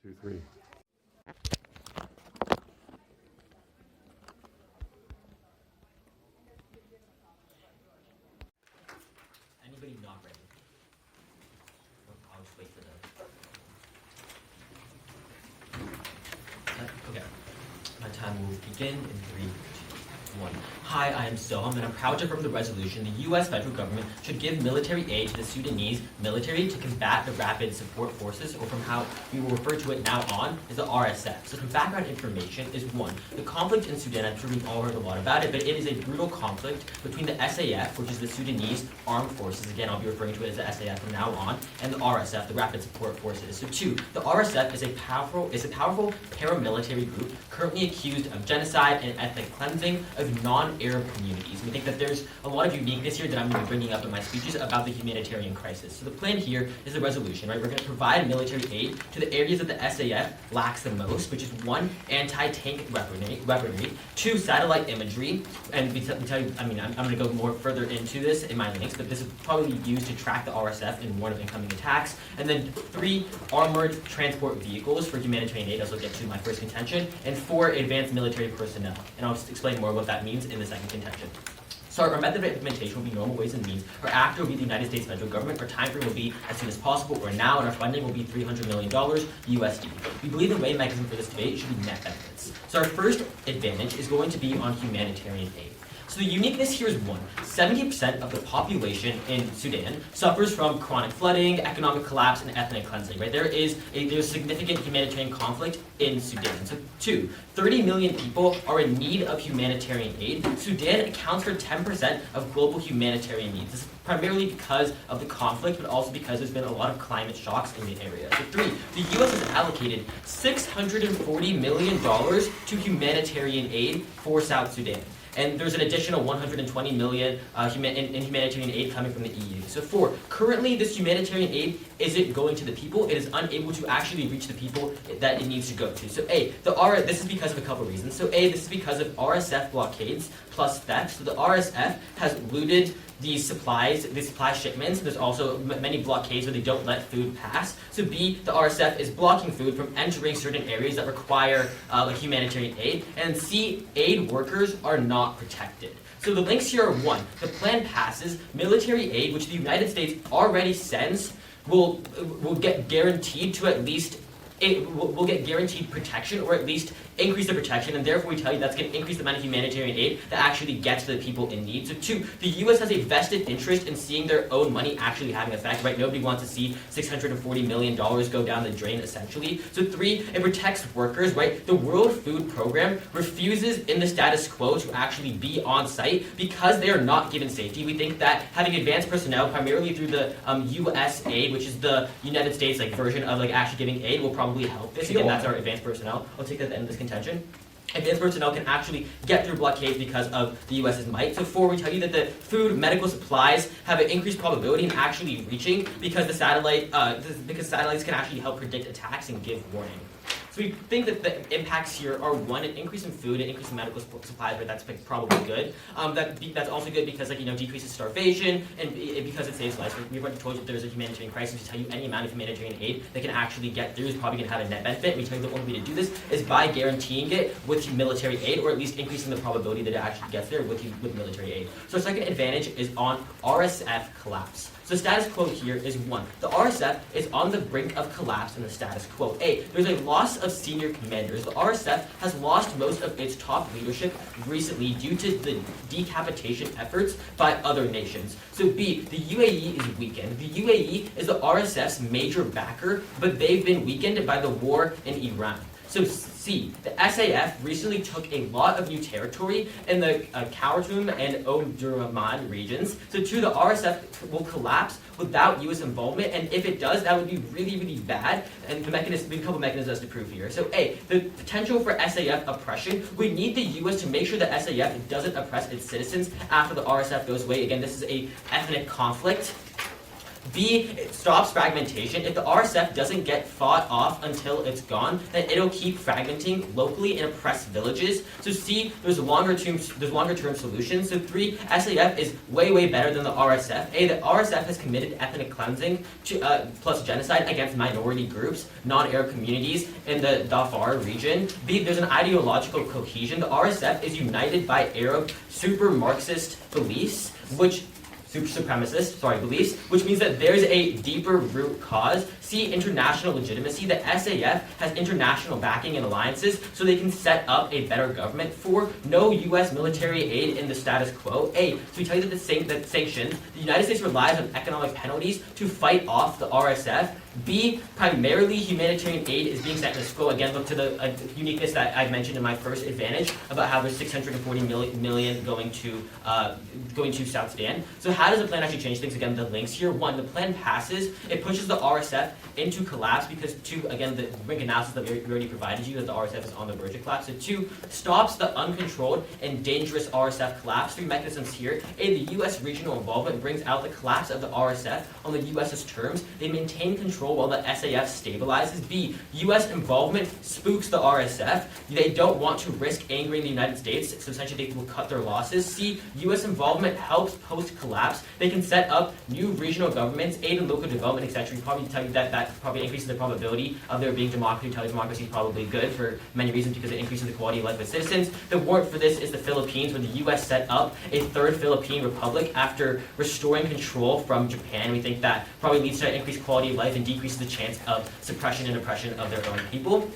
2, 3. Anybody not ready? I'll just wait for them. Okay. My time will begin in 3, 2, 1. Hi, I am Soham, and I'm proud to affirm the resolution the U.S. federal government should give military aid to the Sudanese military to combat the Rapid Support Forces, or from how we will refer to it now on, is the RSF. So some background information is 1. The conflict in Sudan, I'm sure we've all heard a lot about it, but it is a brutal conflict between the SAF, which is the Sudanese Armed Forces, again I'll be referring to it as the SAF from now on, and the RSF, the Rapid Support Forces. So 2, the RSF is a powerful paramilitary group currently accused of genocide and ethnic cleansing of non-Arab communities. We think that there's a lot of uniqueness here that I'm going to be bringing up in my speeches about the humanitarian crisis. So the plan here is the resolution, right? We're going to provide military aid to the areas that the SAF lacks the most, which is 1, anti-tank weaponry, 2, satellite imagery, and I'm going to go more further into this in my links, but this is probably used to track the RSF and warn of incoming attacks, and then 3, armored transport vehicles for humanitarian aid, as I'll get to my first contention, and 4, advanced military personnel, and I'll just explain more what that means in the second contention. So our method of implementation will be normal ways and means. Our actor will be the United States federal government. Our time frame will be as soon as possible or now, and our funding will be $300 million USD. We believe the main mechanism for this debate should be net benefits. So our first advantage is going to be on humanitarian aid. So the uniqueness here is 1, 70% of the population in Sudan suffers from chronic flooding, economic collapse, and ethnic cleansing, right? There's significant humanitarian conflict in Sudan. So 2, 30 million people are in need of humanitarian aid. Sudan accounts for 10% of global humanitarian needs. This is primarily because of the conflict, but also because there's been a lot of climate shocks in the area. So 3, the U.S. has allocated $640 million to humanitarian aid for South Sudan. And there's an additional $120 million in humanitarian aid coming from the EU. So 4, currently this humanitarian aid isn't going to the people. It is unable to actually reach the people that it needs to go to. So this is because of a couple reasons. So this is because of RSF blockades plus theft. So the RSF has looted these supply shipments. There's also many blockades where they don't let food pass. So B, the RSF is blocking food from entering certain areas that require humanitarian aid. And C, aid workers are not protected. So the links here are 1, the plan passes, military aid, which the United States already sends, will get guaranteed to at least will get guaranteed protection, or at least increase the protection, and therefore we tell you that's going to increase the amount of humanitarian aid that actually gets to the people in need. So 2, the U.S. has a vested interest in seeing their own money actually having effect, right? Nobody wants to see $640 million go down the drain, essentially. So 3, it protects workers, right? The World Food Program refuses in the status quo to actually be on site because they are not given safety. We think that having advanced personnel, primarily through the U.S. aid, which is the United States version of actually giving aid, will probably help this. Again, that's our advanced personnel. I'll take that at the end of this contention. Advanced personnel can actually get through blockades because of the U.S.'s might. So 4, we tell you that the food, medical supplies have an increased probability in actually reaching because the satellites can actually help predict attacks and give warning. So we think that the impacts here are 1, an increase in food, an increase in medical supplies, but that's probably good. That's also good because decreases starvation and because it saves lives. We've already told you if there's a humanitarian crisis, we tell you any amount of humanitarian aid that can actually get through is probably going to have a net benefit. We tell you the only way to do this is by guaranteeing it with military aid, or at least increasing the probability that it actually gets there with military aid. So our second advantage is on RSF collapse. So status quo here is 1. The RSF is on the brink of collapse in the status quo. There's a loss of senior commanders. The RSF has lost most of its top leadership recently due to the decapitation efforts by other nations. So B, the UAE is weakened. The UAE is the RSF's major backer, but they've been weakened by the war in Iran. So C, the SAF recently took a lot of new territory in the Khartoum and Omdurman regions. So 2, the RSF will collapse without U.S. involvement, and if it does, that would be really, really bad. And we have a couple mechanisms to prove here. So A, the potential for SAF oppression. We need the U.S. to make sure that SAF doesn't oppress its citizens after the RSF goes away. Again, this is a ethnic conflict. B, it stops fragmentation. If the RSF doesn't get fought off until it's gone, then it'll keep fragmenting locally in oppressed villages. So C, there's longer term solutions. So 3, SAF is way better than the RSF. A, the RSF has committed ethnic cleansing plus genocide against minority groups, non-Arab communities in the Darfur region. B, there's an ideological cohesion. The RSF is united by Arab super Marxist beliefs, which beliefs, which means that there's a deeper root cause. C, international legitimacy. The SAF has international backing and alliances, so they can set up a better government. 4, no U.S. military aid in the status quo. A, so we tell you that sanctions, the United States relies on economic penalties to fight off the RSF. B, primarily humanitarian aid is being set in the again, look to the uniqueness that I mentioned in my first advantage about how there's 640 million going to South Sudan. So how does the plan actually change things? Again, the links here. 1, the plan passes. It pushes the RSF into collapse because 2, again, the rank analysis that we already provided you that the RSF is on the verge of collapse. So 2, stops the uncontrolled and dangerous RSF collapse. 3 mechanisms here. A, the U.S. regional involvement brings out the collapse of the RSF on the U.S.'s terms. They maintain control while the SAF stabilizes. B, U.S. involvement spooks the RSF. They don't want to risk angering the United States, so essentially they will cut their losses. C, U.S. involvement helps post-collapse. They can set up new regional governments, aid in local development, etc. Probably tell you that probably increases the probability of there being democracy. Tell you democracy is probably good for many reasons because it increases the quality of life of citizens. The warrant for this is the Philippines, where the U.S. set up a 3rd Philippine Republic after restoring control from Japan. We think that probably leads to increased quality of life and decreases the chance of suppression and oppression of their own people.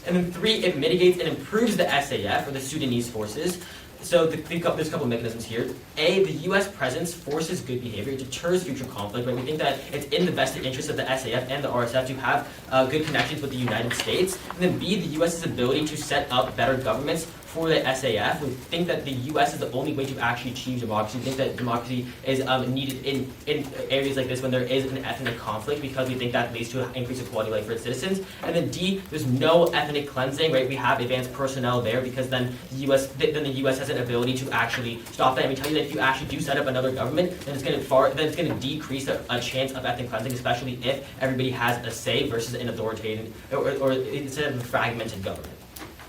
And then 3, it mitigates and improves the SAF, or the Sudanese forces. So there's a couple of mechanisms here. A, the U.S. presence forces good behavior, it deters future conflict. Right? We think that it's in the vested interest of the SAF and the RSF to have good connections with the United States. And then B, the U.S.'s ability to set up better governments for the SAF. We think that the U.S. is the only way to actually achieve democracy. We think that democracy is needed in areas like this when there is an ethnic conflict, because we think that leads to an increase of quality of life for its citizens. And then D, there's no ethnic cleansing, right? We have advanced personnel there because then the U.S. has an ability to actually stop that. And we tell you that if you actually do set up another government, then it's going to decrease a chance of ethnic cleansing, especially if everybody has a say versus an authoritative or instead of a fragmented government.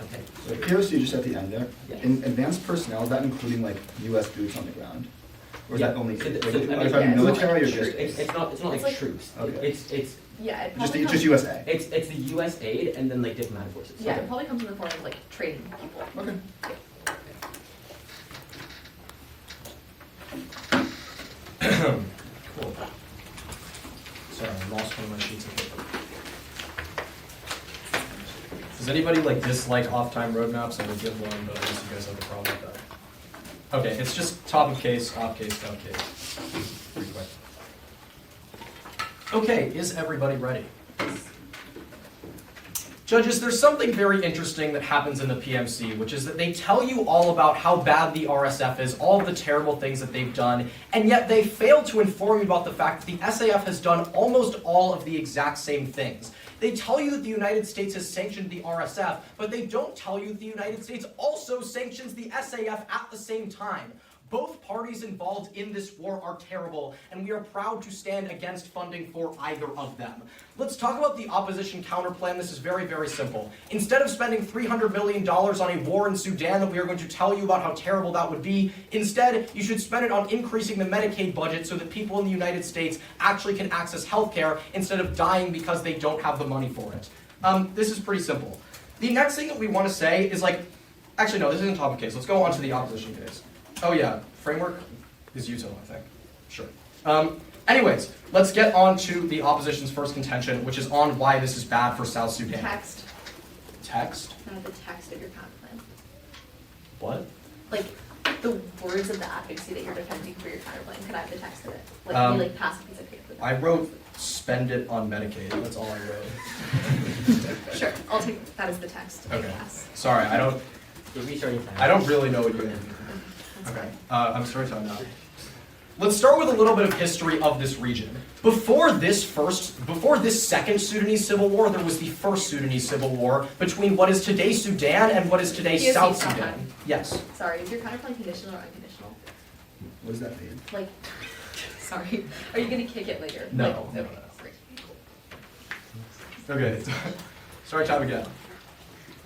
Okay. So POC just at the end there. Yes. In advanced personnel, is that including like U.S. boots on the ground, or is that only military or just? It's not like troops. Okay. It's Yeah, it just probably just USA. it's the U.S. aid and then like diplomatic forces. Yeah, Okay. it probably comes in the form of like training people. Okay. Cool. Sorry, I lost one of my sheets of paper. Does anybody like dislike off-time roadmaps? I would give one, but I guess you guys have a problem with that. Okay, it's just top of case, off case, down case. Pretty quick. Okay, is everybody ready? Judges, there's something very interesting that happens in the PMC, which is that they tell you all about how bad the RSF is, all of the terrible things that they've done, and yet they fail to inform you about the fact that the SAF has done almost all of the exact same things. They tell you that the United States has sanctioned the RSF, but they don't tell you that the United States also sanctions the SAF at the same time. Both parties involved in this war are terrible, and we are proud to stand against funding for either of them. Let's talk about the opposition counterplan. This is very, very simple. Instead of spending $300 million on a war in Sudan that we are going to tell you about how terrible that would be, instead, you should spend it on increasing the Medicaid budget so that people in the United States actually can access health care instead of dying because they don't have the money for it. This is pretty simple. The next thing that we want to say is actually no, this isn't topic case. Let's go on to the opposition case. Oh yeah, framework is util, I think. Sure. Anyways, let's get on to the opposition's first contention, which is on why this is bad for South Sudan. Text. Text? The text of your counterplan. What? Like the words of the advocacy that you're defending for your counterplan. Could I have the text of it? Like you pass a piece of paper. I wrote spend it on Medicaid. That's all I wrote. Sure, I'll take that as the text. Okay. Yes. Sorry, I don't really know what you mean. Okay, I'm sorry to now. Let's start with a little bit of history of this region. Before this second Sudanese civil war, there was the first Sudanese civil war between what is today Sudan and what is today POC South stop Sudan. time. Yes. Sorry, is your counterplan conditional or unconditional? What does that mean? Like, Sorry. Are you gonna kick it later? No, Like, no, okay, no. great. Okay, start time again.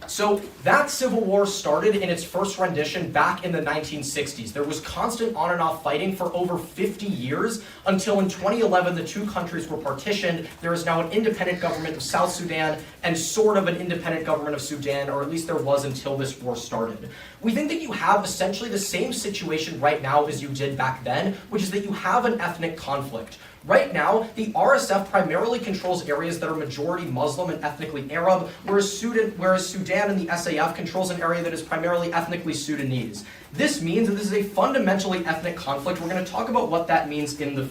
So that civil war started in its first rendition back in the 1960s. There was constant on and off fighting for over 50 years until in 2011 the two countries were partitioned. There is now an independent government of South Sudan and sort of an independent government of Sudan, or at least there was until this war started. We think that you have essentially the same situation right now as you did back then, which is that you have an ethnic conflict. Right now, the RSF primarily controls areas that are majority Muslim and ethnically Arab, whereas Sudan and the SAF controls an area that is primarily ethnically Sudanese. This means that this is a fundamentally ethnic conflict. We're going to talk about what that means in the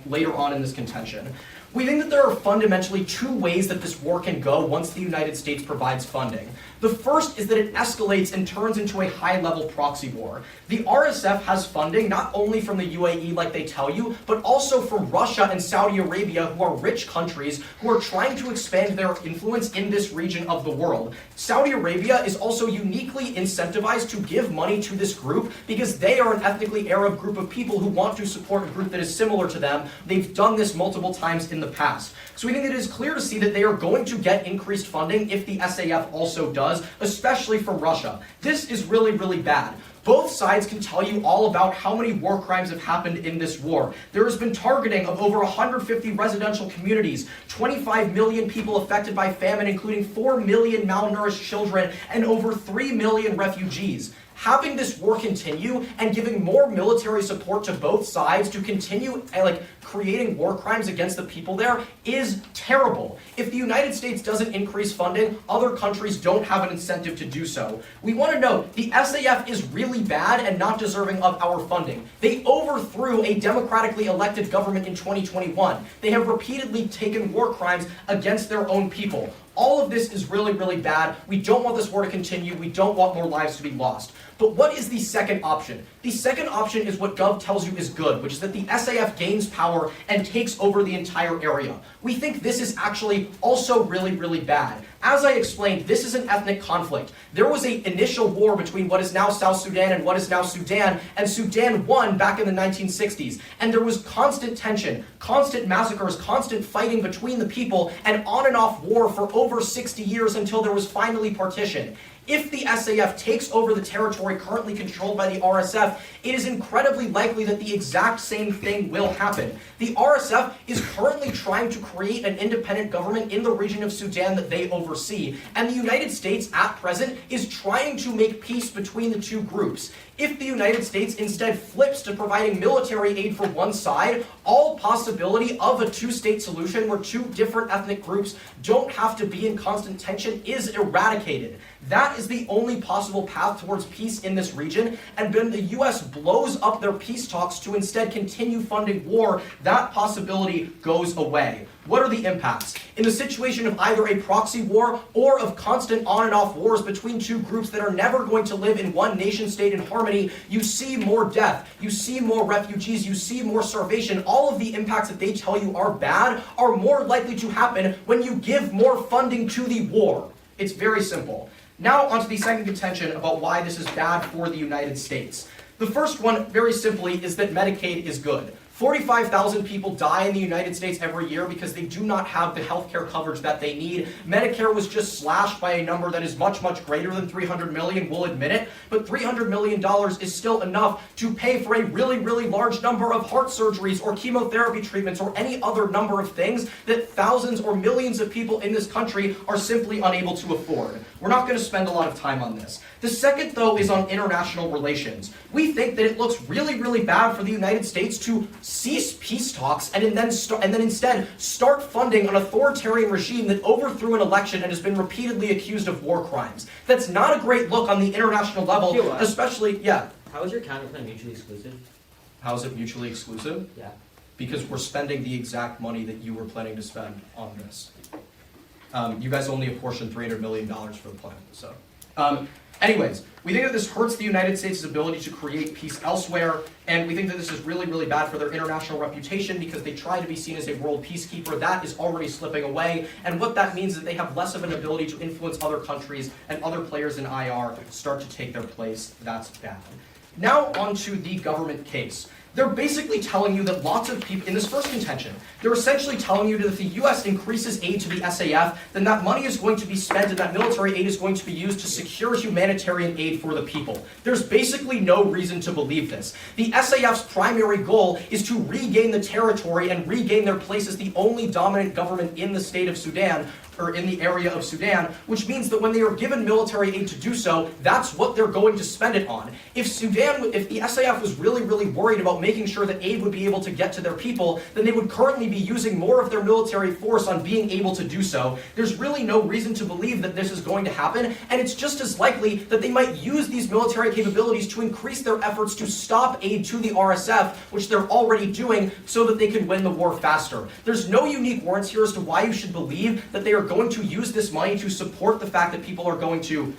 later on in this contention. We think that there are fundamentally two ways that this war can go once the United States provides funding. The first is that it escalates and turns into a high-level proxy war. The RSF has funding not only from the UAE like they tell you, but also from Russia and Saudi Arabia, who are rich countries who are trying to expand their influence in this region of the world. Saudi Arabia is also uniquely incentivized to give money to this group because they are an ethnically Arab group of people who want to support a group that is similar to them. They've done this multiple times in the past. So we think that it is clear to see that they are going to get increased funding if the SAF also does, especially from Russia. This is really, really bad. Both sides can tell you all about how many war crimes have happened in this war. There has been targeting of over 150 residential communities, 25 million people affected by famine, including 4 million malnourished children, and over 3 million refugees. Having this war continue and giving more military support to both sides to continue creating war crimes against the people there is terrible. If the United States doesn't increase funding, other countries don't have an incentive to do so. We want to note, the SAF is really bad and not deserving of our funding. They overthrew a democratically elected government in 2021. They have repeatedly taken war crimes against their own people. All of this is really, really bad. We don't want this war to continue. We don't want more lives to be lost. But what is the second option? The second option is what Gov tells you is good, which is that the SAF gains power and takes over the entire area. We think this is actually also really, really bad. As I explained, this is an ethnic conflict. There was an initial war between what is now South Sudan and what is now Sudan, and Sudan won back in the 1960s. And there was constant tension, constant massacres, constant fighting between the people, and on and off war for over 60 years until there was finally partition. If the SAF takes over the territory currently controlled by the RSF, it is incredibly likely that the exact same thing will happen. The RSF is currently trying to create an independent government in the region of Sudan that they oversee, and the United States at present is trying to make peace between the two groups. If the United States instead flips to providing military aid for one side, all possibility of a two-state solution where two different ethnic groups don't have to be in constant tension is eradicated. That is the only possible path towards peace in this region, and when the US blows up their peace talks to instead continue funding war, that possibility goes away. What are the impacts? In the situation of either a proxy war or of constant on and off wars between two groups that are never going to live in one nation state in harmony, you see more death, you see more refugees, you see more starvation. All of the impacts that they tell you are bad are more likely to happen when you give more funding to the war. It's very simple. Now onto the second contention about why this is bad for the United States. The first one, very simply, is that Medicaid is good. 45,000 people die in the United States every year because they do not have the healthcare coverage that they need. Medicare was just slashed by a number that is much, much greater than $300 million, we'll admit it, but $300 million is still enough to pay for a really, really large number of heart surgeries or chemotherapy treatments or any other number of things that thousands or millions of people in this country are simply unable to afford. We're not going to spend a lot of time on this. The second, though, is on international relations. We think that it looks really, really bad for the United States to cease peace talks and then instead start funding an authoritarian regime that overthrew an election and has been repeatedly accused of war crimes. That's not a great look on the international level, especially, yeah. How is your counterplan mutually exclusive? How is it mutually exclusive? Yeah. Because we're spending the exact money that you were planning to spend on this. You guys only apportioned $300 million for the plan, so. Anyways, we think that this hurts the United States' ability to create peace elsewhere, and we think that this is really, really bad for their international reputation because they try to be seen as a world peacekeeper. That is already slipping away, and what that means is that they have less of an ability to influence other countries, and other players in IR start to take their place. That's bad. Now on to the government case. They're basically telling you that lots of people, in this first contention, they're essentially telling you that if the US increases aid to the SAF, then that money is going to be spent and that military aid is going to be used to secure humanitarian aid for the people. There's basically no reason to believe this. The SAF's primary goal is to regain the territory and regain their place as the only dominant government in the state of Sudan, or in the area of Sudan, which means that when they are given military aid to do so, that's what they're going to spend it on. If the SAF was really, really worried about making sure that aid would be able to get to their people, then they would currently be using more of their military force on being able to do so. There's really no reason to believe that this is going to happen, and it's just as likely that they might use these military capabilities to increase their efforts to stop aid to the RSF, which they're already doing, so that they can win the war faster. There's no unique warrants here as to why you should believe that they are going to use this money to support the fact that people are going to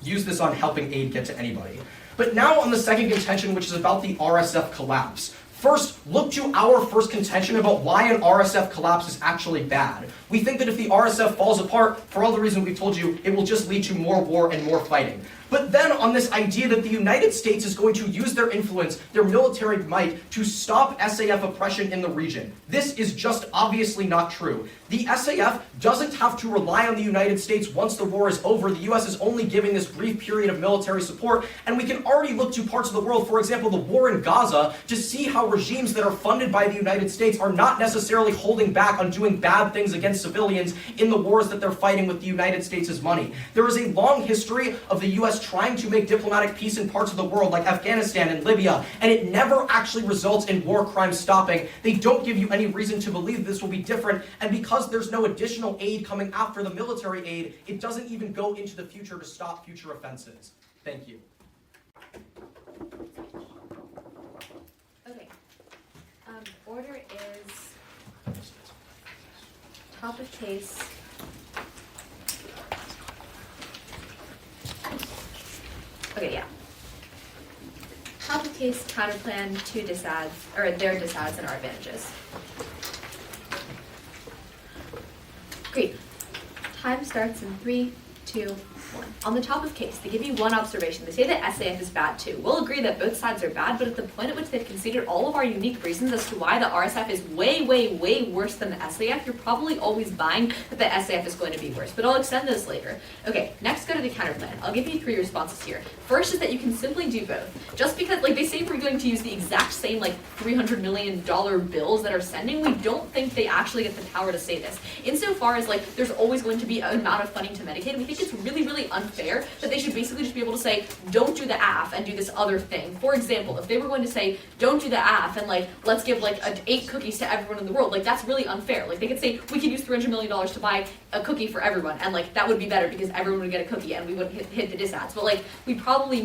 use this on helping aid get to anybody. But now on the second contention, which is about the RSF collapse. First, look to our first contention about why an RSF collapse is actually bad. We think that if the RSF falls apart, for all the reasons we've told you, it will just lead to more war and more fighting. But then on this idea that the United States is going to use their influence, their military might, to stop SAF oppression in the region. This is just obviously not true. The SAF doesn't have to rely on the United States once the war is over. The US is only giving this brief period of military support, and we can already look to parts of the world, for example, the war in Gaza, to see how regimes that are funded by the United States are not necessarily holding back on doing bad things against civilians in the wars that they're fighting with the United States' money. There is a long history of the US trying to make diplomatic peace in parts of the world like Afghanistan and Libya, and it never actually results in war crimes stopping. They don't give you any reason to believe this will be different, and because there's no additional aid coming after the military aid, it doesn't even go into the future to stop future offenses. Thank you. Okay. Order is top of case. Okay, yeah. Top of case, counterplan, two disads, or their disads and our advantages. Great. Time starts in 3, 2, 1. On the top of case, they give you one observation. They say that SAF is bad too. We'll agree that both sides are bad, but at the point at which they've considered all of our unique reasons as to why the RSF is way, way, way worse than the SAF, you're probably always buying that the SAF is going to be worse. But I'll extend this later. Okay, next go to the counterplan. I'll give you 3 responses here. First is that you can simply do both. Just because, like, they say we're going to use the exact same, like, $300 million bills that are sending, we don't think they actually get the power to say this. Insofar as, like, there's always going to be an amount of funding to Medicaid, we think it's really, really unfair that they should basically just be able to say, don't do the AF and do this other thing. For example, if they were going to say, don't do the AF and, like, let's give, like, 8 cookies to everyone in the world, like, that's really unfair. Like, they could say, we could use $300 million to buy a cookie for everyone, and, like, that would be better because everyone would get a cookie and we wouldn't hit the disads. But, like, we probably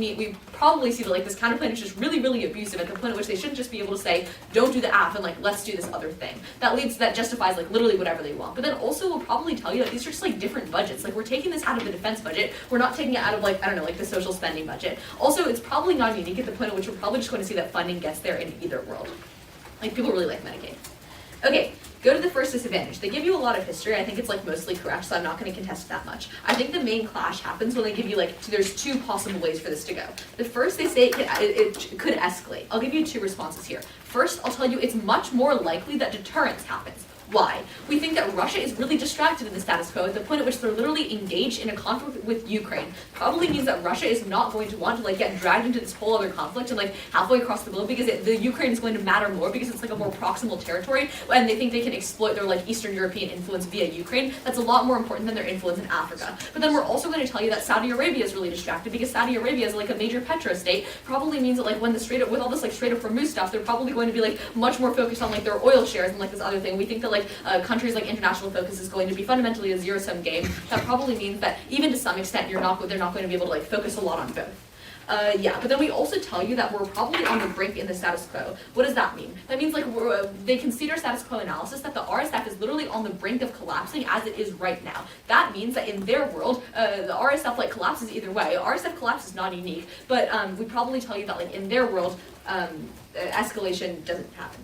see that, like, this counterplan is just really, really abusive at the point at which they shouldn't just be able to say, don't do the AF and, like, let's do this other thing. That justifies, like, literally whatever they want. But then also we'll probably tell you that these are just, like, different budgets. Like, we're taking this out of the defense budget. We're not taking it out of, like, I don't know, like the social spending budget. Also, it's probably not unique at the point at which we're probably just going to see that funding gets there in either world. Like, people really like Medicaid. Okay, go to the first disadvantage. They give you a lot of history. I think it's, like, mostly correct, so I'm not going to contest that much. I think the main clash happens when they give you, like, there's 2 possible ways for this to go. The first, they say it could escalate. I'll give you 2 responses here. First, I'll tell you it's much more likely that deterrence happens. Why? We think that Russia is really distracted in the status quo at the point at which they're literally engaged in a conflict with Ukraine. Probably means that Russia is not going to want to, like, get dragged into this whole other conflict and, like, halfway across the globe because the Ukraine is going to matter more because it's, like, a more proximal territory and they think they can exploit their, like, Eastern European influence via Ukraine. That's a lot more important than their influence in Africa. But then we're also going to tell you that Saudi Arabia is really distracted because Saudi Arabia is, like, a major petro state. Probably means that, like, when with all this, like, Strait of Hormuz stuff, they're probably going to be, like, much more focused on, like, their oil shares and, like, this other thing. We think that, like, countries like international focus is going to be fundamentally a zero-sum game. That probably means that even to some extent they're not going to be able to, like, focus a lot on both. Yeah, but then we also tell you that we're probably on the brink in the status quo. What does that mean? That means, like, they concede status quo analysis that the RSF is literally on the brink of collapsing as it is right now. That means that in their world, the RSF, like, collapses either way. RSF collapse is not unique, but we probably tell you that, like, in their world, escalation doesn't happen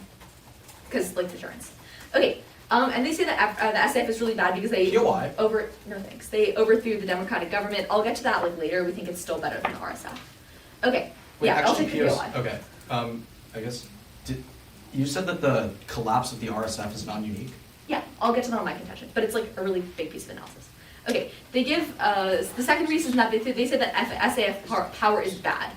because, like, deterrence. Okay. And they say that the SAF is really bad because they they overthrew the democratic government. I'll get to that, like, later. We think it's still better than the RSF. Okay, Wait, Yeah, I'll actually, take the PS, POI. okay. I guess, you said that the collapse of the RSF is non-unique? Yeah, I'll get to that on my contention, but it's like a really big piece of analysis. Okay, they give, the second reason that they say that SAF power is bad.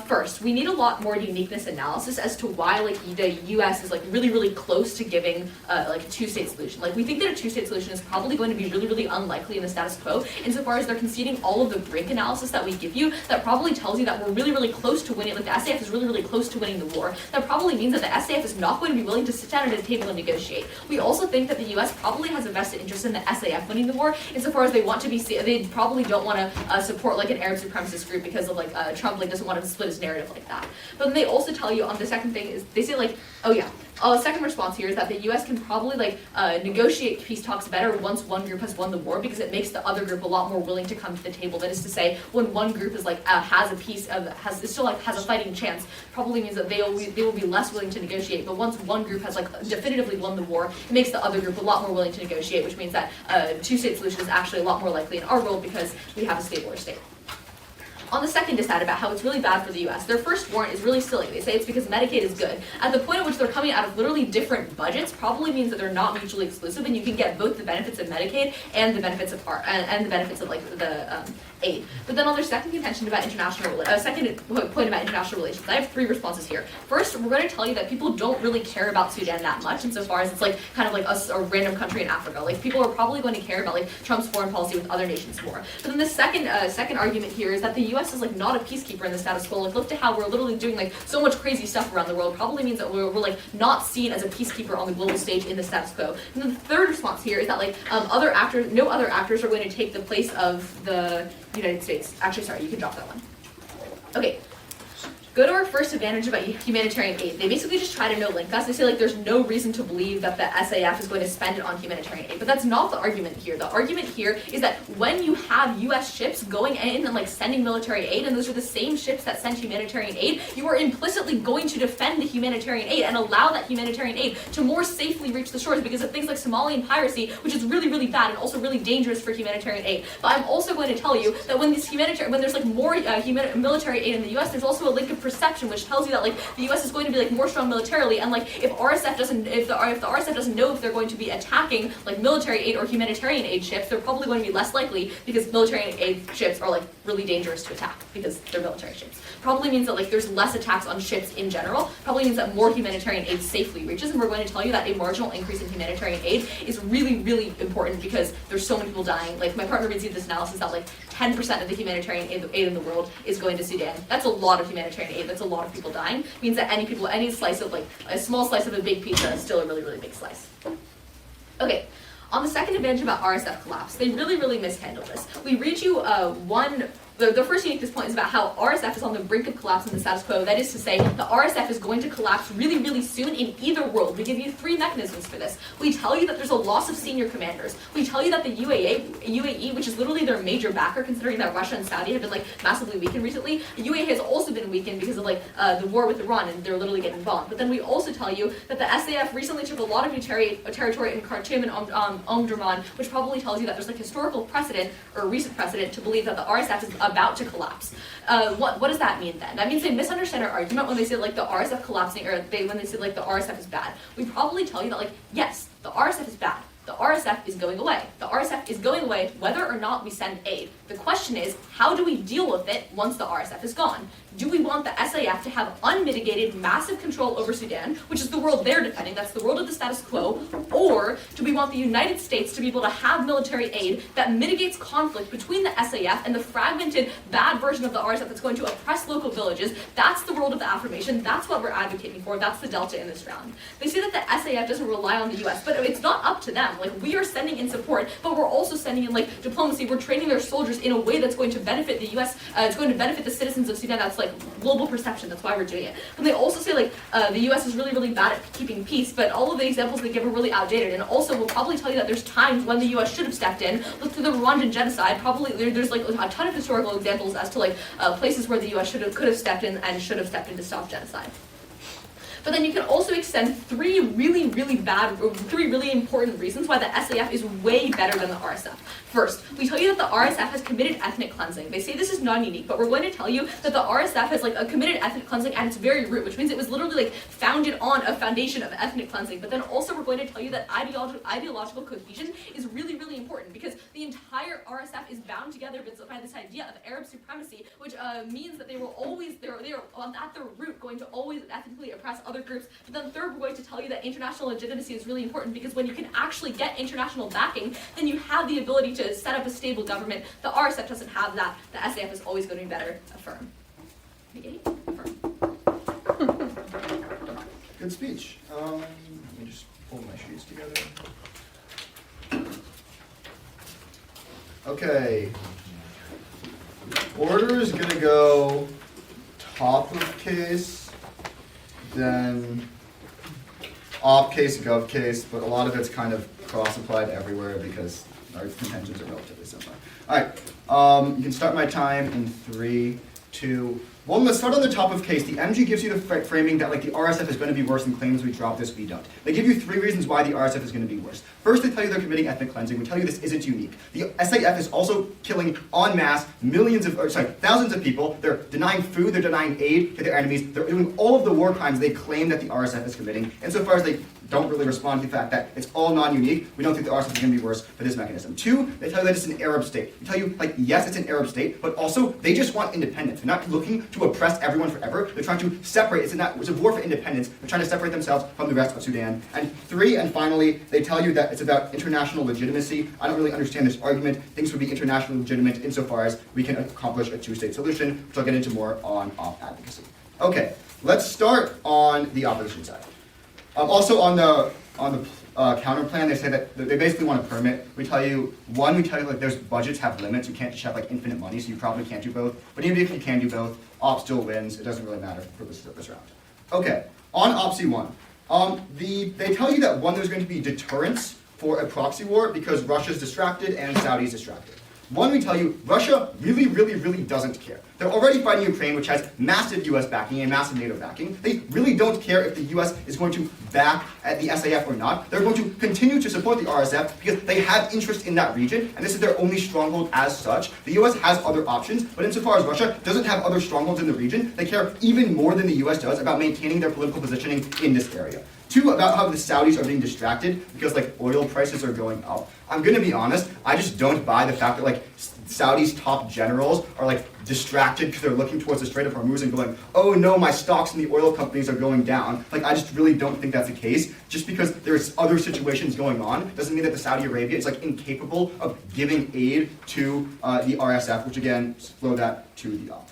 First, we need a lot more uniqueness analysis as to why like the U.S. is like really, really close to giving like a two-state solution. Like we think that a two-state solution is probably going to be really, really unlikely in the status quo, insofar as they're conceding all of the brink analysis that we give you. That probably tells you that we're really, really close to winning. Like the SAF is really, really close to winning the war. That probably means that the SAF is not going to be willing to sit down at a table and negotiate. We also think that the U.S. probably has a vested interest in the SAF winning the war, insofar as they want to be. They probably don't want to support like an Arab supremacist group because of like Trump like doesn't want to split his narrative like that. But then they also tell you on the second thing is they say like, oh yeah, second response here is that the U.S. can probably like negotiate peace talks better once one group has won the war, because it makes the other group a lot more willing to come to the table. That is to say, when one group is like has a peace has a fighting chance, probably means that they will be less willing to negotiate. But once one group has like definitively won the war, it makes the other group a lot more willing to negotiate, which means that two-state solution is actually a lot more likely in our world because we have a stabler state. On the second decide about how it's really bad for the U.S., their first warrant is really silly. They say it's because Medicaid is good. At the point at which they're coming out of literally different budgets, probably means that they're not mutually exclusive, and you can get both the benefits of Medicaid and the benefits of and the benefits of like the aid. But then on their second contention about second point about international relations, I have three responses here. First, we're going to tell you that people don't really care about Sudan that much, insofar as it's like kind of like a random country in Africa. Like people are probably going to care about like Trump's foreign policy with other nations more. But then the second argument here is that the U.S. is like not a peacekeeper in the status quo. Like look to how we're literally doing like so much crazy stuff around the world. Probably means that we're like not seen as a peacekeeper on the global stage in the status quo. And then the third response here is that like no other actors are going to take the place of the United States. Actually, sorry, you can drop that one. Okay. Go to our first advantage about humanitarian aid. They basically just try to no-link us. They say like there's no reason to believe that the SAF is going to spend it on humanitarian aid. But that's not the argument here. The argument here is that when you have U.S. ships going in and like sending military aid, and those are the same ships that send humanitarian aid, you are implicitly going to defend the humanitarian aid and allow that humanitarian aid to more safely reach the shores because of things like Somalian piracy, which is really, really bad and also really dangerous for humanitarian aid. But I'm also going to tell you that when there's like more military aid in the U.S., there's also a link of perception, which tells you that like the U.S. is going to be like more strong militarily, and like if the RSF doesn't know if they're going to be attacking like military aid or humanitarian aid ships, they're probably going to be less likely because military aid ships are like really dangerous to attack because they're military ships. Probably means that like there's less attacks on ships in general. Probably means that more humanitarian aid safely reaches, and we're going to tell you that a marginal increase in humanitarian aid is really, really important because there's so many people dying. Like my partner reads this analysis that like 10% of the humanitarian aid in the world is going to Sudan. That's a lot of humanitarian aid. That's a lot of people dying. It means that any slice of like a small slice of a big pizza is still a really, really big slice. Okay. On the second advantage about RSF collapse, they really, really mishandled this. We read you the first uniqueness point is about how RSF is on the brink of collapse in the status quo. That is to say, the RSF is going to collapse really, really soon in either world. We give you three mechanisms for this. We tell you that there's a loss of senior commanders. We tell you that the UAE, which is literally their major backer, considering that Russia and Saudi have been like massively weakened recently, the UAE has also been weakened because of like the war with Iran, and they're literally getting bombed. But then we also tell you that the SAF recently took a lot of new territory in Khartoum and Omdurman, which probably tells you that there's like historical precedent or recent precedent to believe that the RSF is about to collapse. What does that mean then? That means they misunderstand our argument when they say like the RSF collapsing, or when they say like the RSF is bad. We probably tell you that like, yes, the RSF is bad. The RSF is going away. The RSF is going away whether or not we send aid. The question is, how do we deal with it once the RSF is gone? Do we want the SAF to have unmitigated, massive control over Sudan, which is the world they're defending, that's the world of the status quo, or do we want the United States to be able to have military aid that mitigates conflict between the SAF and the fragmented, bad version of the RSF that's going to oppress local villages? That's the world of the affirmation. That's what we're advocating for. That's the delta in this round. They say that the SAF doesn't rely on the US, but it's not up to them. Like, we are sending in support, but we're also sending in like diplomacy. We're training their soldiers in a way that's going to benefit the US, it's going to benefit the citizens of Sudan. That's like global perception. That's why we're doing it. And they also say like the US is really, really bad at keeping peace, but all of the examples they give are really outdated. And also we'll probably tell you that there's times when the US should have stepped in. Look to the Rwandan genocide. Probably there's like a ton of historical examples as to like places where the US could have stepped in and should have stepped in to stop genocide. But then you can also extend three really important reasons why the SAF is way better than the RSF. First, we tell you that the RSF has committed ethnic cleansing. They say this is non-unique, but we're going to tell you that the RSF has like a committed ethnic cleansing at its very root, which means it was literally like founded on a foundation of ethnic cleansing. But then also we're going to tell you that ideological cohesion is really important because the entire RSF is bound together by this idea of Arab supremacy, which means that they are at their root going to always ethnically oppress other groups. But then third, we're going to tell you that international legitimacy is really important because when you can actually get international backing, then you have the ability to set up a stable government. The RSF doesn't have that. The SAF is always going to be better. Affirm. Affirm. Good speech. Let me just pull my sheets together. Okay. Order is going to go top of case, then op case, gov case, but a lot of it's kind of cross-applied everywhere because our contentions are relatively similar. All right, you can start my time in 3, 2, 1. Let's start on the top of case. The MG gives you the framing that like the RSF is going to be worse and claims we drop this, we don't. They give you 3 reasons why the RSF is going to be worse. First, they tell you they're committing ethnic cleansing. We tell you this isn't unique. The SAF is also killing en masse thousands of people. They're denying food, they're denying aid to their enemies. They're doing all of the war crimes they claim that the RSF is committing. Insofar as they don't really respond to the fact that it's all non-unique, we don't think the RSF is going to be worse for this mechanism. 2, they tell you that it's an Arab state. They tell you, like, yes, it's an Arab state, but also they just want independence. They're not looking to oppress everyone forever. They're trying to separate. It's a war for independence. They're trying to separate themselves from the rest of Sudan. And 3, and finally, they tell you that it's about international legitimacy. I don't really understand this argument. Things would be internationally legitimate insofar as we can accomplish a 2-state solution, which I'll get into more on op advocacy. Okay, let's start on the opposition side. Also on the counter plan, they say that they basically want a permit. We tell you like there's budgets have limits. You can't just have like infinite money, so you probably can't do both. But even if you can do both, op still wins. It doesn't really matter for this round. Okay, on opc 1, they tell you that 1, there's going to be deterrence for a proxy war because Russia's distracted and Saudi's distracted. 1, we tell you, Russia really doesn't care. They're already fighting Ukraine, which has massive US backing and massive NATO backing. They really don't care if the US is going to back the SAF or not. They're going to continue to support the RSF because they have interest in that region, and this is their only stronghold as such. The US has other options, but insofar as Russia doesn't have other strongholds in the region, they care even more than the US does about maintaining their political positioning in this area. 2, about how the Saudis are being distracted because like oil prices are going up. I'm gonna be honest, I just don't buy the fact that like Saudi's top generals are like distracted because they're looking towards the Strait of Hormuz and going, oh no, my stocks in the oil companies are going down. Like I just really don't think that's the case. Just because there's other situations going on doesn't mean that the Saudi Arabia is like incapable of giving aid to the RSF, which again, flow that to the op.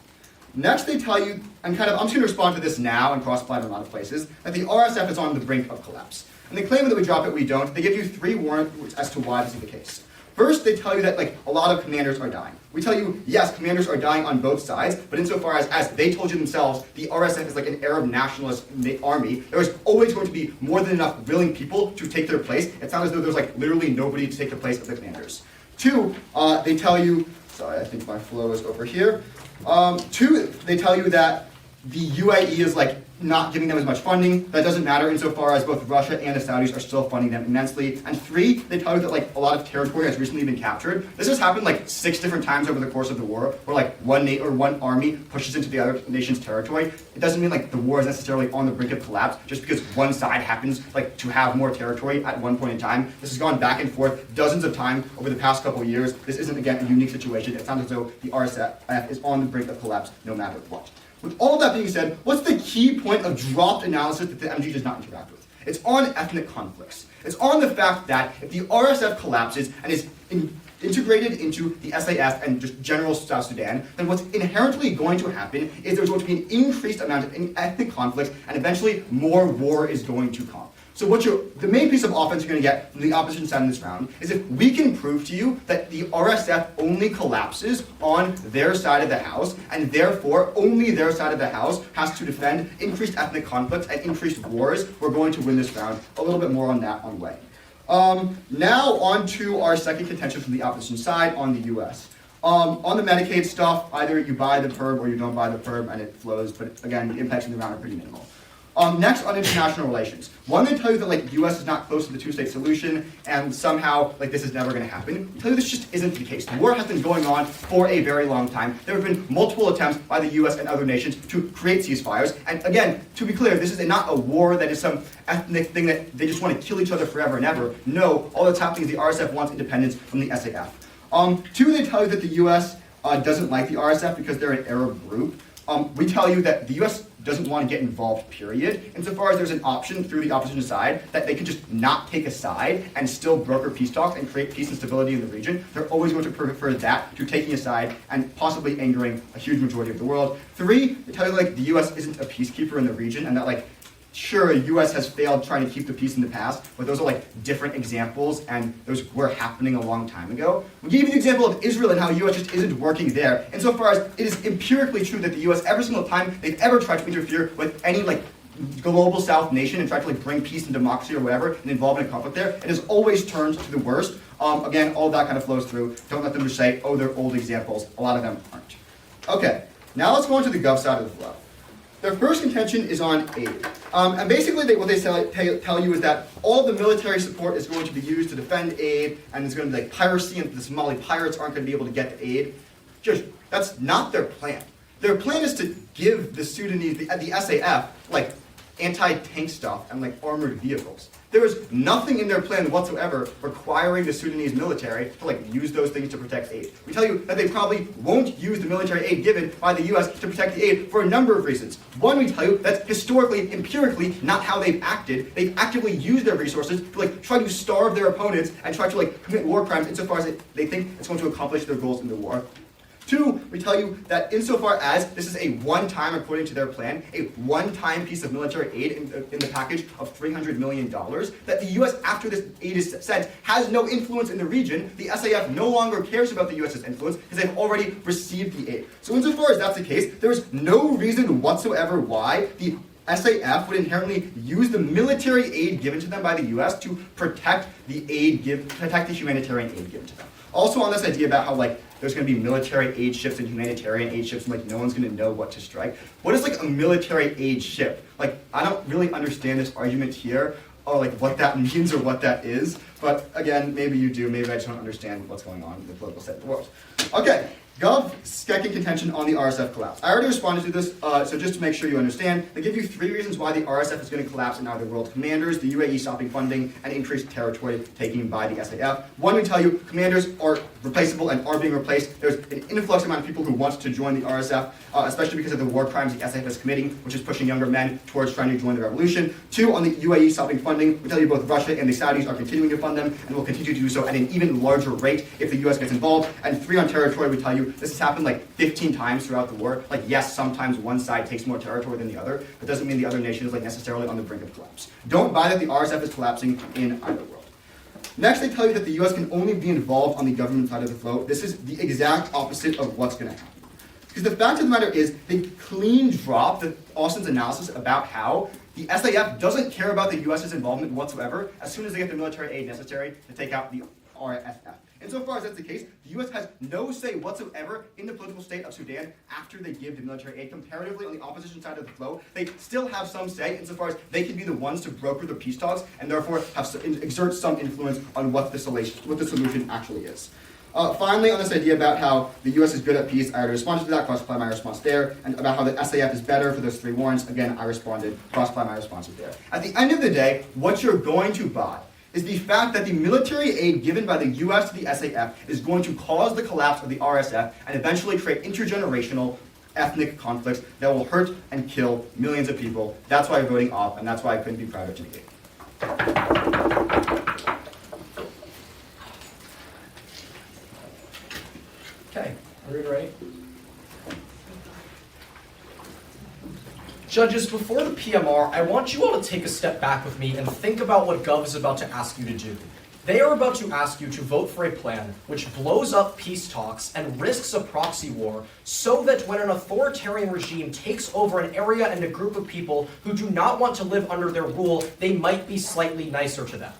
Next, they tell you, and I'm just going to respond to this now and cross-apply in a lot of places, that the RSF is on the brink of collapse. And they claim that we drop it, we don't. They give you 3 warrants as to why this is the case. First, they tell you that like a lot of commanders are dying. We tell you, yes, commanders are dying on both sides, but insofar as they told you themselves, the RSF is like an Arab nationalist army, there's always going to be more than enough willing people to take their place. It's not as though there's like literally nobody to take the place of the commanders. 2, they tell you, sorry, I think my flow is over here. 2, they tell you that the UAE is like not giving them as much funding. That doesn't matter insofar as both Russia and the Saudis are still funding them immensely. And 3, they tell you that like a lot of territory has recently been captured. This has happened like 6 different times over the course of the war, where like one army pushes into the other nation's territory. It doesn't mean like the war is necessarily on the brink of collapse just because one side happens like to have more territory at one point in time. This has gone back and forth dozens of times over the past couple of years. This isn't again a unique situation. It sounds as though the RSF is on the brink of collapse no matter what. With all of that being said, what's the key point of dropped analysis that the MG does not interact with? It's on ethnic conflicts. It's on the fact that if the RSF collapses and is integrated into the SAF and just general South Sudan, then what's inherently going to happen is there's going to be an increased amount of ethnic conflicts and eventually more war is going to come. So the main piece of offense you're going to get from the opposition side in this round is if we can prove to you that the RSF only collapses on their side of the house, and therefore only their side of the house has to defend increased ethnic conflicts and increased wars, we're going to win this round. A little bit more on that on the way. Now on to our second contention from the opposition side on the US. On the Medicaid stuff, either you buy the perb or you don't buy the perb and it flows, but again, the impacts in the round are pretty minimal. Next, on international relations. One, they tell you that like the U.S. is not close to the two-state solution, and somehow like this is never going to happen. They tell you this just isn't the case. The war has been going on for a very long time. There have been multiple attempts by the U.S. and other nations to create ceasefires. And again, to be clear, this is not a war that is some ethnic thing that they just want to kill each other forever and ever. No, all that's happening is the RSF wants independence from the SAF. Two, they tell you that the U.S. Doesn't like the RSF because they're an Arab group. We tell you that the U.S. doesn't want to get involved, period. Insofar as there's an option through the opposition side that they can just not take a side and still broker peace talks and create peace and stability in the region, they're always going to prefer that to taking a side and possibly angering a huge majority of the world. Three, they tell you like the U.S. isn't a peacekeeper in the region and that like sure, the U.S. has failed trying to keep the peace in the past, but those are like different examples, and those were happening a long time ago. We gave you the example of Israel and how the U.S. just isn't working there, insofar as it is empirically true that the U.S. every single time they've ever tried to interfere with any like global South nation and tried to like bring peace and democracy or whatever and involve in a conflict there, it has always turned to the worst. Again, all that kind of flows through. Don't let them just say, oh, they're old examples. A lot of them aren't. Okay, now let's go on to the Gov side of the flow. Their first contention is on aid. And basically what they tell you is that all the military support is going to be used to defend aid, and there's going to be like piracy, and the Somali pirates aren't going to be able to get the aid. Just, that's not their plan. Their plan is to give the Sudanese, the SAF, like anti-tank stuff and like armored vehicles. There is nothing in their plan whatsoever requiring the Sudanese military to like use those things to protect aid. We tell you that they probably won't use the military aid given by the U.S. to protect the aid for a number of reasons. One, we tell you that's historically, empirically, not how they've acted. They've actively used their resources to like try to starve their opponents and try to like commit war crimes insofar as they think it's going to accomplish their goals in the war. Two, we tell you that insofar as this is a one-time, according to their plan, a one-time piece of military aid in the package of $300 million, that the U.S., after this aid is sent, has no influence in the region. The SAF no longer cares about the U.S.'s influence because they've already received the aid. So insofar as that's the case, there is no reason whatsoever why the SAF would inherently use the military aid given to them by the U.S. to protect the humanitarian aid given to them. Also on this idea about how like there's going to be military aid ships and humanitarian aid ships, and like no one's going to know what to strike. What is like a military aid ship? Like I don't really understand this argument here, or like what that means or what that is. But again, maybe you do. Maybe I just don't understand what's going on in the political state of the world. Okay. Gov second contention on the RSF collapse. I already responded to this, so just to make sure you understand, they give you 3 reasons why the RSF is going to collapse in either world commanders, the UAE stopping funding, and increased territory taken by the SAF. One, we tell you commanders are replaceable and are being replaced. There's an influx amount of people who want to join the RSF, especially because of the war crimes the SAF is committing, which is pushing younger men towards trying to join the revolution. 2, on the UAE stopping funding, we tell you both Russia and the Saudis are continuing to fund them and will continue to do so at an even larger rate if the US gets involved. And 3, on territory, we tell you this has happened like 15 times throughout the war. Like yes, sometimes one side takes more territory than the other, but doesn't mean the other nation is like necessarily on the brink of collapse. Don't buy that the RSF is collapsing in either world. Next, they tell you that the US can only be involved on the government side of the flow. This is the exact opposite of what's going to happen. Because the fact of the matter is, they clean dropped Austin's analysis about how the SAF doesn't care about the US's involvement whatsoever as soon as they get the military aid necessary to take out the RSF. Insofar as that's the case, the U.S. has no say whatsoever in the political state of Sudan after they give the military aid. Comparatively, on the opposition side of the flow, they still have some say insofar as they can be the ones to broker the peace talks and therefore exert some influence on what the solution actually is. Finally, on this idea about how the U.S. is good at peace, I already responded to that, cross-apply my response there, and about how the SAF is better for those 3 warrants, again, I responded, cross-apply my responses there. At the end of the day, what you're going to buy is the fact that the military aid given by the U.S. to the SAF is going to cause the collapse of the RSF and eventually create intergenerational ethnic conflicts that will hurt and kill millions of people. That's why I'm voting off, and that's why I couldn't be prouder to negate. Okay, everyone ready? Judges, before the PMR, I want you all to take a step back with me and think about what Gov is about to ask you to do. They are about to ask you to vote for a plan which blows up peace talks and risks a proxy war so that when an authoritarian regime takes over an area and a group of people who do not want to live under their rule, they might be slightly nicer to them.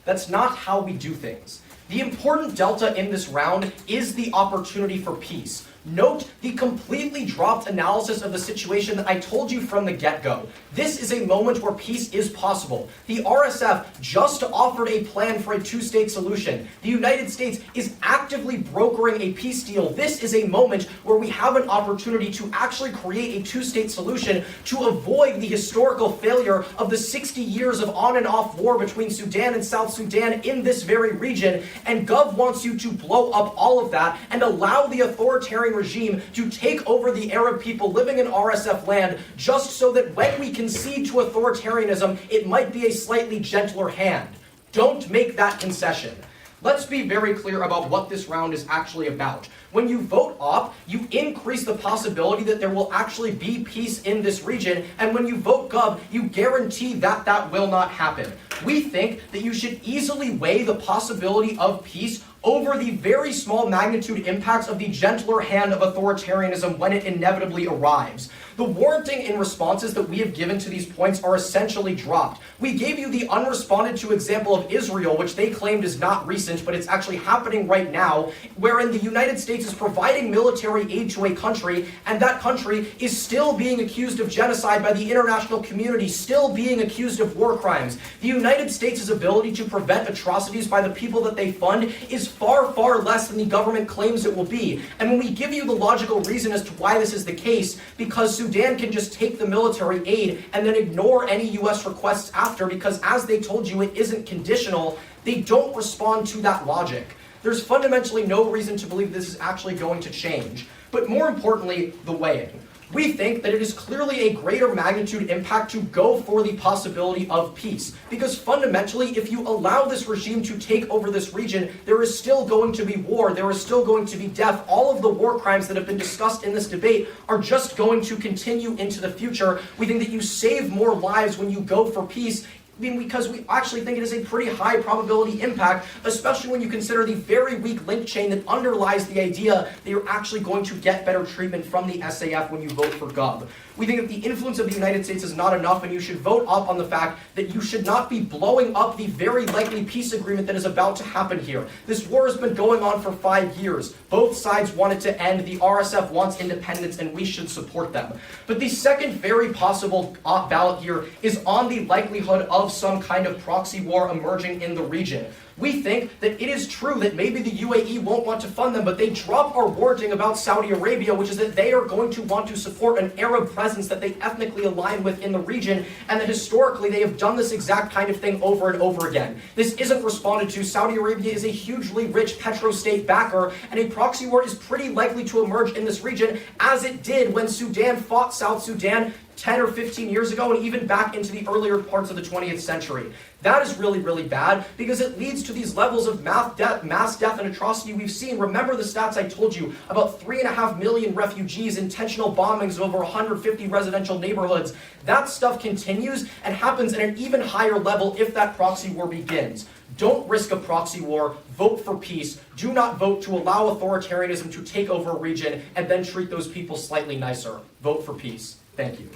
That's not how we do things. The important delta in this round is the opportunity for peace. Note the completely dropped analysis of the situation that I told you from the get-go. This is a moment where peace is possible. The RSF just offered a plan for a two-state solution. The United States is actively brokering a peace deal. This is a moment where we have an opportunity to actually create a two-state solution to avoid the historical failure of the 60 years of on and off war between Sudan and South Sudan in this very region. And Gov wants you to blow up all of that and allow the authoritarian regime to take over the Arab people living in RSF land just so that when we concede to authoritarianism, it might be a slightly gentler hand. Don't make that concession. Let's be very clear about what this round is actually about. When you vote op, you increase the possibility that there will actually be peace in this region, and when you vote gov, you guarantee that that will not happen. We think that you should easily weigh the possibility of peace over the very small magnitude impacts of the gentler hand of authoritarianism when it inevitably arrives. The warranting in responses that we have given to these points are essentially dropped. We gave you the unresponded to example of Israel, which they claimed is not recent, but it's actually happening right now, wherein the United States is providing military aid to a country, and that country is still being accused of genocide by the international community, still being accused of war crimes. The United States' ability to prevent atrocities by the people that they fund is far, far less than the government claims it will be. And when we give you the logical reason as to why this is the case, because Sudan can just take the military aid and then ignore any US requests after, because as they told you, it isn't conditional, they don't respond to that logic. There's fundamentally no reason to believe this is actually going to change. But more importantly, the weighing. We think that it is clearly a greater magnitude impact to go for the possibility of peace. Because fundamentally, if you allow this regime to take over this region, there is still going to be war, there is still going to be death. All of the war crimes that have been discussed in this debate are just going to continue into the future. We think that you save more lives when you go for peace, because we actually think it is a pretty high probability impact, especially when you consider the very weak link chain that underlies the idea that you're actually going to get better treatment from the SAF when you vote for Gov. We think that the influence of the United States is not enough, and you should vote up on the fact that you should not be blowing up the very likely peace agreement that is about to happen here. This war has been going on for 5 years. Both sides want it to end. The RSF wants independence, and we should support them. But the second very possible ballot here is on the likelihood of some kind of proxy war emerging in the region. We think that it is true that maybe the UAE won't want to fund them, but they drop our warning about Saudi Arabia, which is that they are going to want to support an Arab presence that they ethnically align with in the region, and that historically they have done this exact kind of thing over and over again. This isn't responded to. Saudi Arabia is a hugely rich petrostate backer, and a proxy war is pretty likely to emerge in this region, as it did when Sudan fought South Sudan 10 or 15 years ago, and even back into the earlier parts of the 20th century. That is really, really bad, because it leads to these levels of mass death and atrocity we've seen. Remember the stats I told you about 3.5 million refugees, intentional bombings of over 150 residential neighborhoods. That stuff continues and happens at an even higher level if that proxy war begins. Don't risk a proxy war. Vote for peace. Do not vote to allow authoritarianism to take over a region and then treat those people slightly nicer. Vote for peace. Thank you.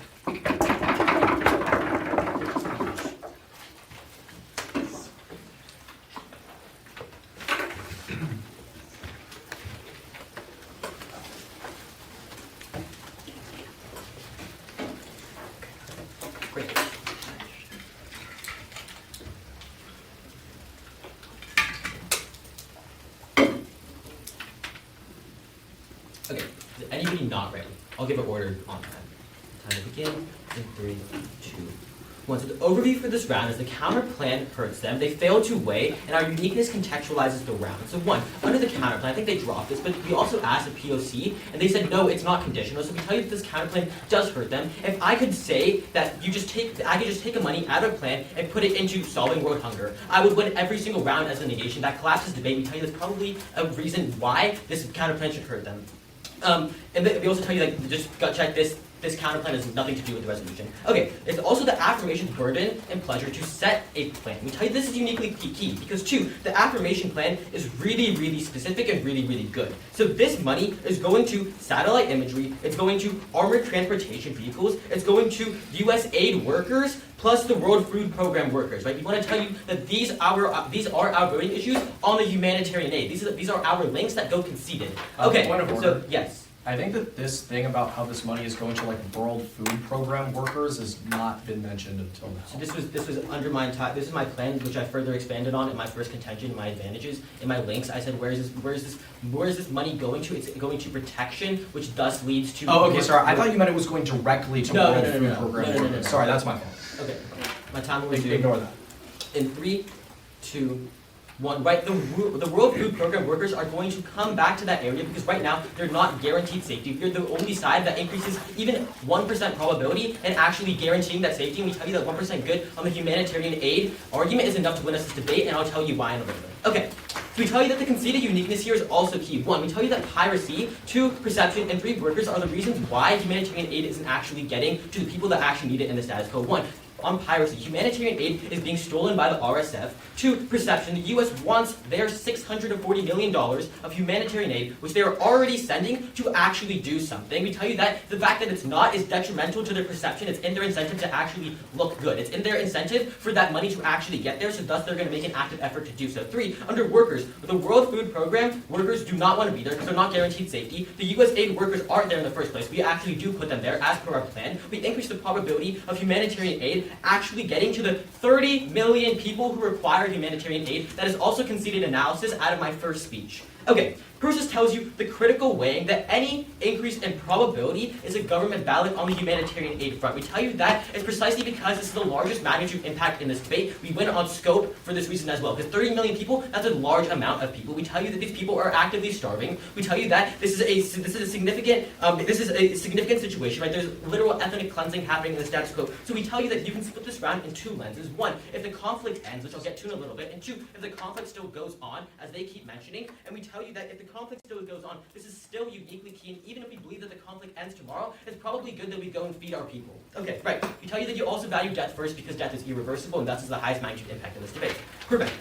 Great. Okay, is anybody not ready? I'll give an order on time. Time to begin in 3, 2, 1. So the overview for this round is the counter plan hurts them. They fail to weigh, and our uniqueness contextualizes the round. So 1, under the counter plan, I think they dropped this, but we also asked the POC, and they said no, it's not conditional. So we tell you that this counter plan does hurt them. If I could say that I could just take the money out of a plan and put it into solving world hunger, I would win every single round as a negation. That collapses debate. We tell you that's probably a reason why this counter plan should hurt them. And they also tell you, like, just gut check this. this counterplan has nothing to do with the resolution. Okay, it's also the affirmation's burden and pleasure to set a plan. We tell you this is uniquely key because 2, the affirmation plan is really, really specific and really, really good. So this money is going to satellite imagery, it's going to armored transportation vehicles, it's going to U.S. aid workers, plus the World Food Program workers, right? We want to tell you that these are our voting issues on the humanitarian aid. These are our links that go conceded. Okay, point of order. so yes. I think that this thing about how this money is going to like World Food Program workers has not been mentioned until now. So this was under my this is my plan, which I further expanded on in my first contention, my advantages, in my links. I said, where is this money going to? It's going to protection, which thus leads to. Oh, okay, sorry. I thought you meant it was going directly to World Food Program workers. Sorry, that's my fault. Okay, my time will Ignore that. In 3, 2, 1, right? The World Food Program workers are going to come back to that area because right now they're not guaranteed safety. If you're the only side that increases even 1% probability and actually guaranteeing that safety, and we tell you that 1% good on the humanitarian aid argument is enough to win us this debate, and I'll tell you why in a little bit. Okay, so we tell you that the conceded uniqueness here is also key. 1, we tell you that piracy, 2, perception, and 3, workers are the reasons why humanitarian aid isn't actually getting to the people that actually need it in the status quo. 1, on piracy, humanitarian aid is being stolen by the RSF. 2, perception, the U.S. wants their $640 million of humanitarian aid, which they are already sending, to actually do something. We tell you that the fact that it's not is detrimental to their perception. It's in their incentive to actually look good. It's in their incentive for that money to actually get there, so thus they're going to make an active effort to do so. 3, under workers, the World Food Program, workers do not want to be there because they're not guaranteed safety. The U.S. aid workers aren't there in the first place. We actually do put them there as per our plan. We increase the probability of humanitarian aid actually getting to the 30 million people who require humanitarian aid. That is also conceded analysis out of my first speech. Okay, process tells you the critical weighing that any increase in probability is a government ballot on the humanitarian aid front. We tell you that it's precisely because this is the largest magnitude impact in this debate. We win on scope for this reason as well. Because 30 million people, that's a large amount of people. We tell you that these people are actively starving. We tell you that this is a significant situation, right? There's literal ethnic cleansing happening in the status quo. So we tell you that you can split this round in 2 lenses. 1, if the conflict ends, which I'll get to in a little bit, and 2, if the conflict still goes on, as they keep mentioning, and we tell you that if the conflict still goes on, this is still uniquely key, and even if we believe that the conflict ends tomorrow, it's probably good that we go and feed our people. Okay, right. We tell you that you also value death first because death is irreversible, and thus is the highest magnitude impact in this debate. Perfect.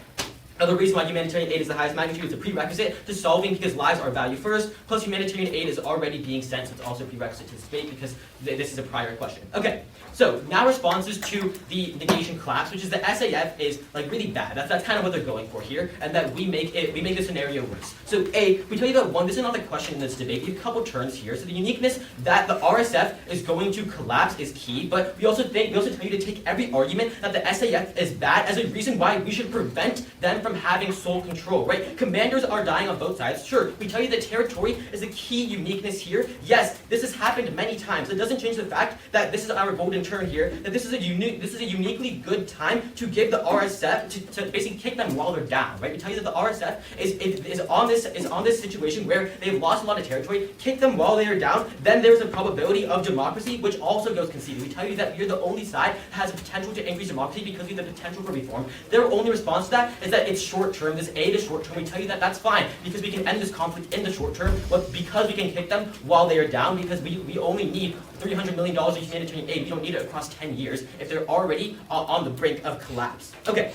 Another reason why humanitarian aid is the highest magnitude is a prerequisite to solving because lives are value first, plus humanitarian aid is already being sent, so it's also a prerequisite to this debate because this is a prior question. Okay, so now responses to the negation collapse, which is the SAF is like really bad. That's kind of what they're going for here, and that we make the scenario worse. So A, we tell you that 1, this is not the question in this debate. We have a couple turns here. So the uniqueness that the RSF is going to collapse is key, but we also tell you to take every argument that the SAF is bad as a reason why we should prevent them from having sole control, right? Commanders are dying on both sides. Sure, we tell you that territory is a key uniqueness here. Yes, this has happened many times. It doesn't change the fact that this is our golden turn here, that this is a uniquely good time to give the RSF to basically kick them while they're down, right? We tell you that the RSF is on this situation where they've lost a lot of territory, kick them while they are down, then there's a probability of democracy, which also goes conceded. We tell you that you're the only side that has a potential to increase democracy because you have the potential for reform. Their only response to that is that it's short term, this aid is short term. We tell you that that's fine because we can end this conflict in the short term, but because we can kick them while they are down, because we only need $300 million of humanitarian aid. We don't need it across 10 years if they're already on the brink of collapse. Okay,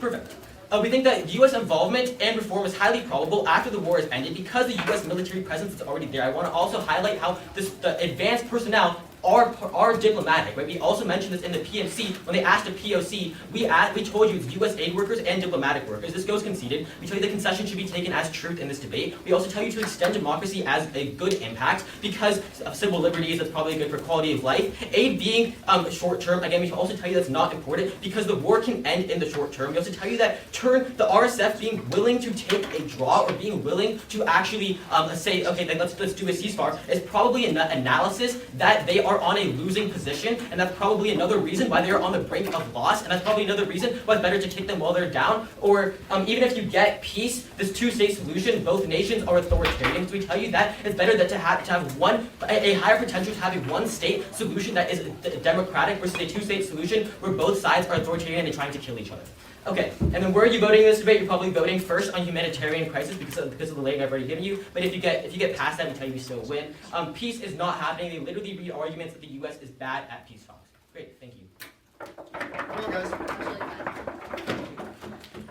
perfect. We think that U.S. involvement and reform is highly probable after the war is ended because the U.S. military presence is already there. I want to also highlight how the advanced personnel are diplomatic, right? We also mentioned this in the PMC when they asked a POC. We told you it's U.S. aid workers and diplomatic workers. This goes conceded. We tell you the concession should be taken as truth in this debate. We also tell you to extend democracy as a good impact because of civil liberties. That's probably good for quality of life. Aid being short term. Again, we also tell you that's not important because the war can end in the short term. We also tell you that the RSF being willing to take a draw or being willing to actually say, okay, then let's do a ceasefire is probably an analysis that they are on a losing position, and that's probably another reason why they're on the brink of loss, and that's probably another reason why it's better to kick them while they're down, or even if you get peace, this two-state solution, both nations are authoritarian, so we tell you that it's better that to have a higher potential to having one state solution that is democratic versus a two-state solution where both sides are authoritarian and trying to kill each other. Okay, and then where are you voting in this debate? You're probably voting first on humanitarian crisis because of the labeling I've already given you. But if you get past that, we tell you we still win. Peace is not happening. They literally read arguments that the U.S. is bad at peace talks. Great, thank you. Come on, guys. Actually,